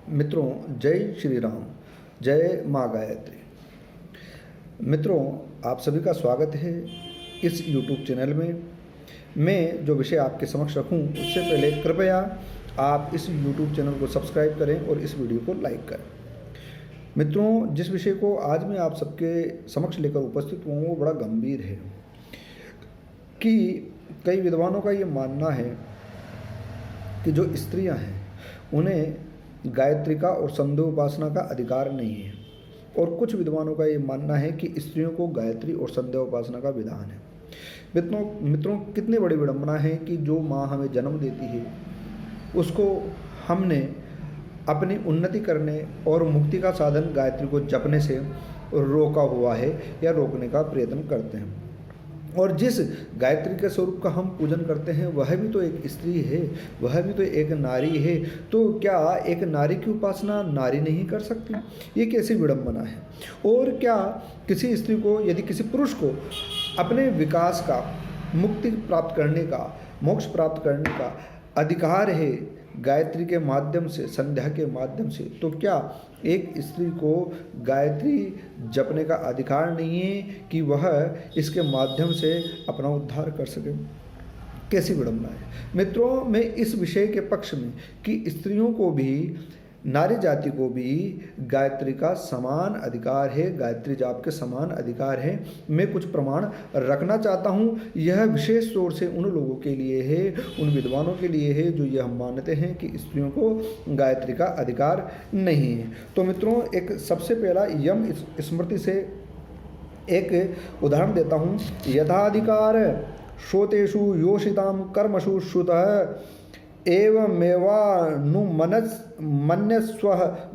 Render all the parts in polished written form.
मित्रों, जय श्री राम, जय माँ गायत्री। मित्रों, आप सभी का स्वागत है इस YouTube चैनल में। मैं जो विषय आपके समक्ष रखूं उससे पहले कृपया आप इस YouTube चैनल को सब्सक्राइब करें और इस वीडियो को लाइक करें। मित्रों, जिस विषय को आज मैं आप सबके समक्ष लेकर उपस्थित हुआ हूँ वो बड़ा गंभीर है कि कई विद्वानों का ये मानना है कि जो स्त्रियां हैं उन्हें गायत्री का और संदेह उपासना का अधिकार नहीं है, और कुछ विद्वानों का ये मानना है कि स्त्रियों को गायत्री और संदेह उपासना का विधान है। मित्रों, कितनी बड़ी विडंबना है कि जो माँ हमें जन्म देती है उसको हमने अपनी उन्नति करने और मुक्ति का साधन गायत्री को जपने से रोका हुआ है या रोकने का प्रयत्न करते हैं। और जिस गायत्री के स्वरूप का हम पूजन करते हैं वह भी तो एक स्त्री है, वह भी तो एक नारी है। तो क्या एक नारी की उपासना नारी नहीं कर सकती? ये कैसी विडंबना है। और क्या किसी स्त्री को, यदि किसी पुरुष को अपने विकास का, मुक्ति प्राप्त करने का, मोक्ष प्राप्त करने का अधिकार है गायत्री के माध्यम से, संध्या के माध्यम से, तो क्या एक स्त्री को गायत्री जपने का अधिकार नहीं है कि वह इसके माध्यम से अपना उद्धार कर सके? कैसी विडंबना है। मित्रों, मैं इस विषय के पक्ष में कि स्त्रियों को भी, नारी जाति को भी गायत्री का समान अधिकार है, गायत्री जाप के समान अधिकार है। मैं कुछ प्रमाण रखना चाहता हूँ। यह विशेष तौर से उन लोगों के लिए है, उन विद्वानों के लिए है जो यह मानते हैं कि स्त्रियों को गायत्री का अधिकार नहीं है। तो मित्रों, एक सबसे पहला यम स्मृति से एक उदाहरण देता हूँ। यथाधिकार श्रोतेषु योषिताम कर्मसु श्रुतः एवमेवानुमन्यस्व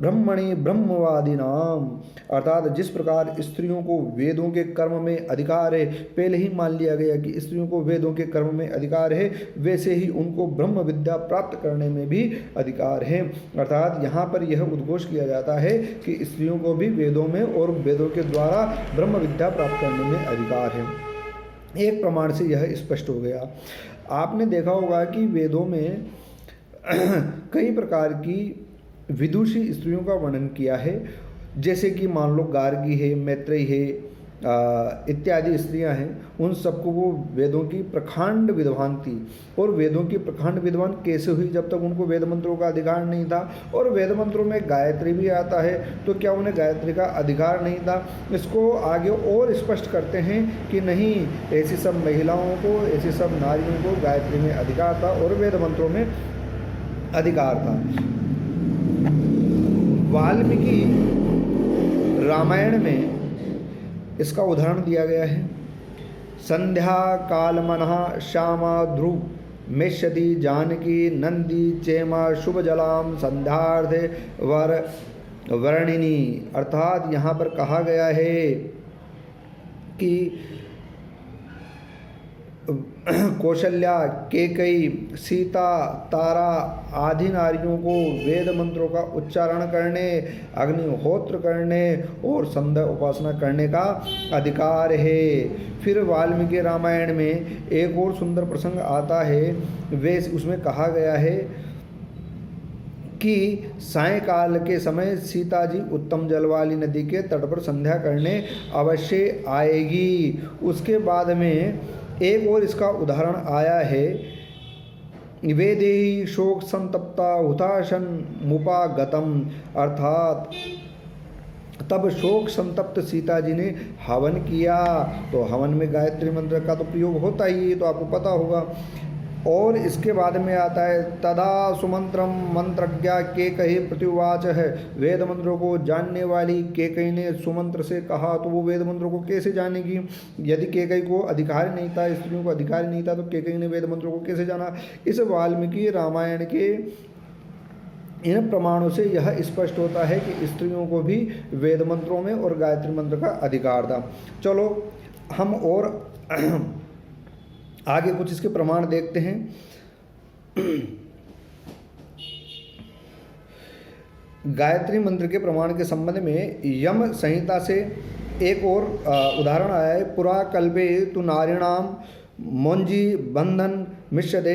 ब्रह्मणि ब्रह्मवादिनाम। अर्थात जिस प्रकार स्त्रियों को वेदों के कर्म में अधिकार है, पहले ही मान लिया गया कि स्त्रियों को वेदों के कर्म में अधिकार है, वैसे ही उनको ब्रह्म विद्या प्राप्त करने में भी अधिकार है। अर्थात यहाँ पर यह उद्घोष किया जाता है कि स्त्रियों को भी वेदों में और वेदों के द्वारा ब्रह्म विद्या प्राप्त करने में अधिकार है। एक प्रमाण से यह स्पष्ट हो गया। आपने देखा होगा कि वेदों में कई प्रकार की विदुषी स्त्रियों का वर्णन किया है, जैसे कि मान लो गार्गी है, मैत्रेयी है, इत्यादि स्त्रियां हैं। उन सबको वो वेदों की प्रकांड विद्वान थी। और वेदों की प्रकांड विद्वान कैसे हुई? जब तक उनको वेद मंत्रों का अधिकार नहीं था। और वेद मंत्रों में गायत्री भी आता है, तो क्या उन्हें गायत्री का अधिकार नहीं था? इसको आगे और स्पष्ट करते हैं कि नहीं, ऐसी सब महिलाओं को, ऐसी सब नारियों को गायत्री में अधिकार था और वेद मंत्रों में अधिकार था। वाल्मीकि रामायण में इसका उदाहरण दिया गया है। संध्या काल मनः श्यामा ध्रुव मेष्यति जानकी नंदी चेमा शुभ जलाम संध्यार्थे वर्णिनी। अर्थात यहाँ पर कहा गया है कि कौशल्या, केकई, सीता, तारा आदि नारियों को वेद मंत्रों का उच्चारण करने, अग्निहोत्र करने और संध्या उपासना करने का अधिकार है। फिर वाल्मीकि रामायण में एक और सुंदर प्रसंग आता है। वे उसमें कहा गया है कि सायंकाल के समय सीता जी उत्तम जल वाली नदी के तट पर संध्या करने अवश्य आएगी। उसके बाद में एक और इसका उदाहरण आया है। वेदेहि शोक संतप्ता हुताशन मुपागतम। अर्थात तब शोक संतप्त सीता जी ने हवन किया। तो हवन में गायत्री मंत्र का तो प्रयोग होता ही है, तो आपको पता होगा। और इसके बाद में आता है तदा सुमंत्रम मंत्रज्ञा केकई प्रत्युवाच है। वेद मंत्रों को जानने वाली केकई ने सुमंत्र से कहा, तो वो वेद मंत्रों को कैसे जानेगी? यदि केकई को अधिकार नहीं था, स्त्रियों को अधिकार नहीं था, तो केकई ने वेद मंत्रों को कैसे जाना? इस वाल्मीकि रामायण के इन प्रमाणों से यह स्पष्ट होता है कि स्त्रियों को भी वेद मंत्रों में और गायत्री मंत्र का अधिकार था। चलो हम और आगे कुछ इसके प्रमाण देखते हैं। गायत्री मंत्र के प्रमाण के संबंध में यम संहिता से एक और उदाहरण आया है। पुरा कल्पे तु नारिणाम मोंजी बंधन मिष्यते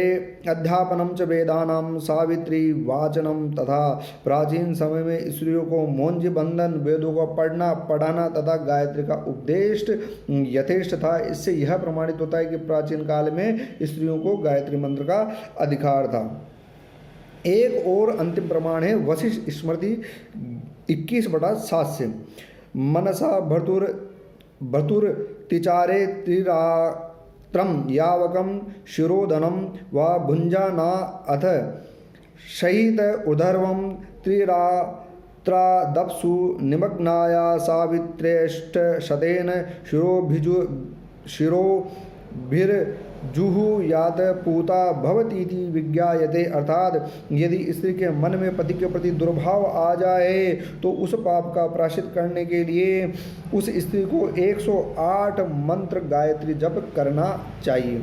अध्यापनम च वेदानाम सावित्री वाचनम तथा प्राचीन समय में स्त्रियों को मौंज बंधन वेदों को पढ़ना पढ़ाना तथा गायत्री का उपदेश यथेष्ट था। इससे यह प्रमाणित होता है कि प्राचीन काल में स्त्रियों को गायत्री मंत्र का अधिकार था। एक और अंतिम प्रमाण है वशिष्ठ स्मृति 21/7 से मनसा भर्तुर तिचारे त्रिरात्रम यावकम शिरोधनम व भुंजाना अथ शहीत उदर्वम त्रिरात्रादप्सु निमग्नाया सावित्रेष्ट शतेन शिरोभिर्जुहुयात पूता भवतीति विज्ञायते। अर्थात यदि स्त्री के मन में पति के प्रति दुर्भाव आ जाए तो उस पाप का प्रायश्चित करने के लिए उस स्त्री को 108 मंत्र गायत्री जप करना चाहिए।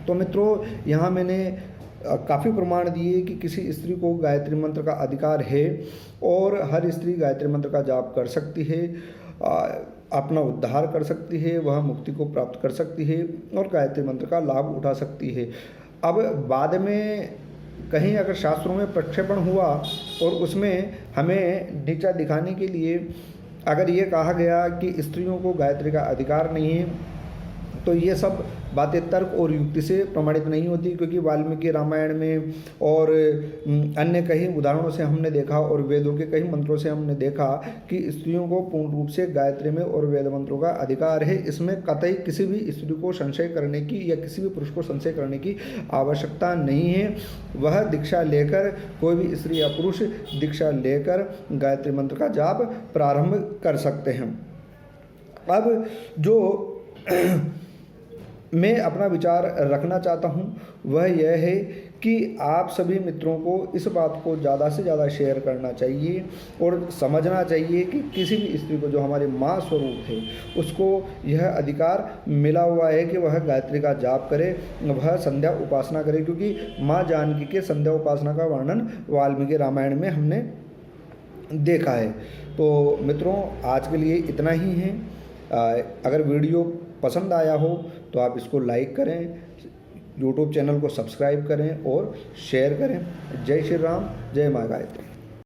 तो मित्रों, यहाँ मैंने काफ़ी प्रमाण दिए कि किसी स्त्री को गायत्री मंत्र का अधिकार है और हर स्त्री गायत्री मंत्र का जाप कर सकती है, अपना उद्धार कर सकती है, वह मुक्ति को प्राप्त कर सकती है और गायत्री मंत्र का लाभ उठा सकती है। अब बाद में कहीं अगर शास्त्रों में प्रक्षेपण हुआ और उसमें हमें नीचा दिखाने के लिए अगर ये कहा गया कि स्त्रियों को गायत्री का अधिकार नहीं है, तो ये सब बातें तर्क और युक्ति से प्रमाणित नहीं होती, क्योंकि वाल्मीकि रामायण में और अन्य कई उदाहरणों से हमने देखा और वेदों के कई मंत्रों से हमने देखा कि स्त्रियों को पूर्ण रूप से गायत्री में और वेद मंत्रों का अधिकार है। इसमें कतई किसी भी स्त्री को संशय करने की या किसी भी पुरुष को संशय करने की आवश्यकता नहीं है। वह दीक्षा लेकर, कोई भी स्त्री या पुरुष दीक्षा लेकर गायत्री मंत्र का जाप प्रारंभ कर सकते हैं। अब जो मैं अपना विचार रखना चाहता हूँ वह यह है कि आप सभी मित्रों को इस बात को ज़्यादा से ज़्यादा शेयर करना चाहिए और समझना चाहिए कि किसी भी स्त्री को, जो हमारे माँ स्वरूप है, उसको यह अधिकार मिला हुआ है कि वह गायत्री का जाप करे, वह संध्या उपासना करे, क्योंकि माँ जानकी के संध्या उपासना का वर्णन वाल्मीकि रामायण में हमने देखा है। तो मित्रों, आज के लिए इतना ही है। अगर वीडियो पसंद आया हो तो आप इसको लाइक करें, यूट्यूब चैनल को सब्सक्राइब करें और शेयर करें। जय श्री राम, जय माँ गायत्री।